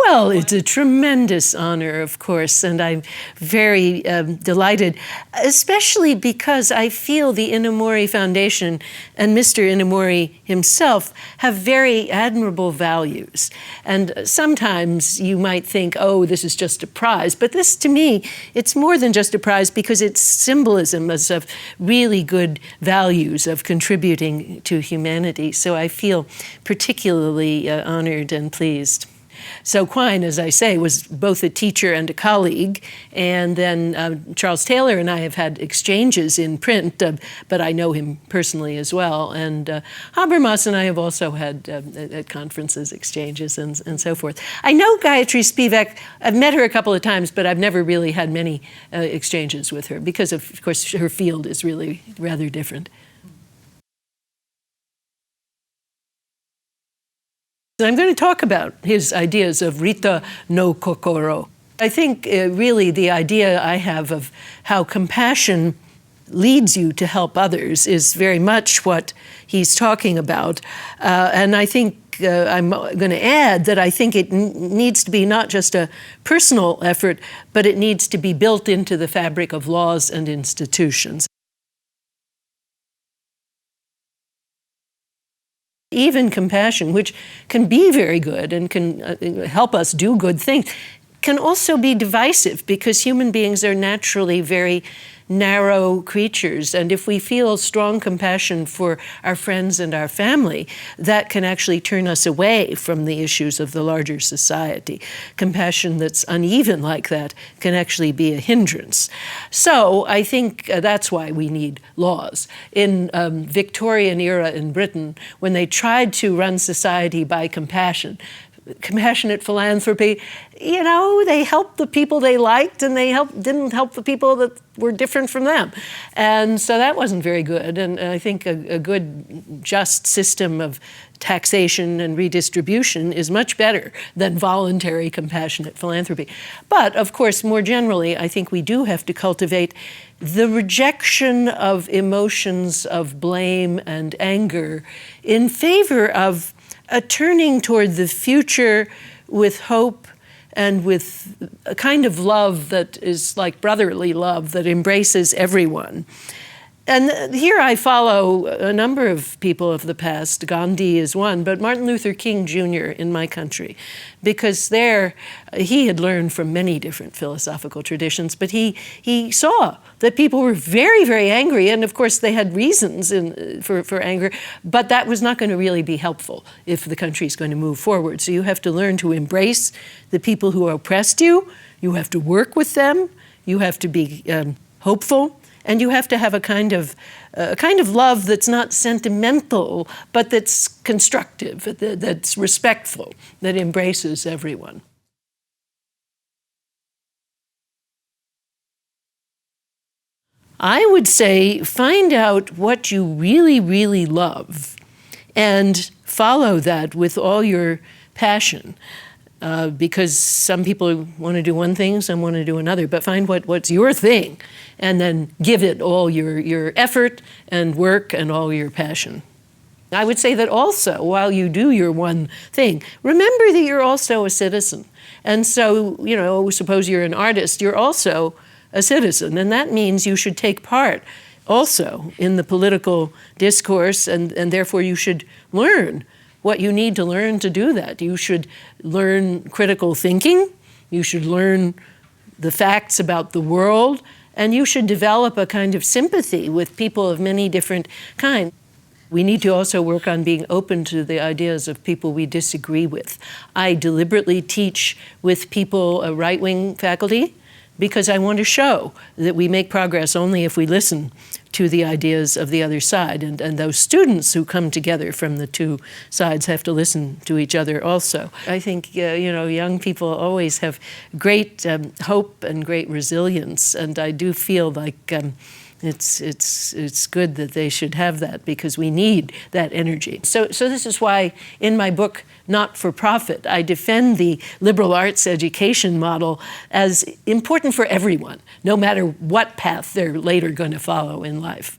Well, it's a tremendous honor, of course, and I'm very delighted, especially because I feel the Inamori Foundation and Mr. Inamori himself have very admirable values. And sometimes you might think, oh, this is just a prize. But this, to me, it's more than just a prize because it's symbolism of really good values of contributing to humanity. So I feel particularly honored and pleased. So Quine, as I say, was both a teacher and a colleague, and then Charles Taylor and I have had exchanges in print, but I know him personally as well, and Habermas and I have also had at conferences exchanges and so forth. I know Gayatri Spivak. I've met her a couple of times, but I've never really had many exchanges with her because, of course, her field is really rather different. And I'm going to talk about his ideas of Rita no Kokoro. I think really the idea I have of how compassion leads you to help others is very much what he's talking about. And I think I'm going to add that I think it needs to be not just a personal effort, but it needs to be built into the fabric of laws and institutions. Even compassion, which can be very good and can help us do good things, can also be divisive because human beings are naturally very narrow creatures. And if we feel strong compassion for our friends and our family, that can actually turn us away from the issues of the larger society. Compassion that's uneven like that can actually be a hindrance. So I think that's why we need laws. In Victorian era in Britain, when they tried to run society by compassionate philanthropy, you know, they helped the people they liked and they didn't help the people that were different from them. And so that wasn't very good. And I think a good, just system of taxation and redistribution is much better than voluntary compassionate philanthropy. But of course, more generally, I think we do have to cultivate the rejection of emotions of blame and anger in favor of a turning toward the future with hope and with a kind of love that is like brotherly love that embraces everyone. And here I follow a number of people of the past. Gandhi is one, but Martin Luther King Jr. in my country, because there he had learned from many different philosophical traditions, but he saw that people were very, very angry, and of course they had reasons for anger, but that was not going to really be helpful if the country is going to move forward. So you have to learn to embrace the people who oppressed you, you have to work with them, you have to be hopeful, and you have to have a kind of love that's not sentimental, but that's constructive, that's respectful, that embraces everyone. I would say find out what you really, really love and follow that with all your passion. Because some people want to do one thing, some want to do another, but find what's your thing and then give it all your effort and work and all your passion. I would say that also, while you do your one thing, remember that you're also a citizen. And so, you know, suppose you're an artist, you're also a citizen, and that means you should take part also in the political discourse, and therefore you should learn what you need to learn to do that. You should learn critical thinking, you should learn the facts about the world, and you should develop a kind of sympathy with people of many different kinds. We need to also work on being open to the ideas of people we disagree with. I deliberately teach with people, a right-wing faculty, because I want to show that we make progress only if we listen to the ideas of the other side. And those students who come together from the two sides have to listen to each other also. I think, you know, young people always have great hope and great resilience, and I do feel like it's good that they should have that because we need that energy. So this is why in my book, Not for Profit, I defend the liberal arts education model as important for everyone, no matter what path they're later going to follow in life.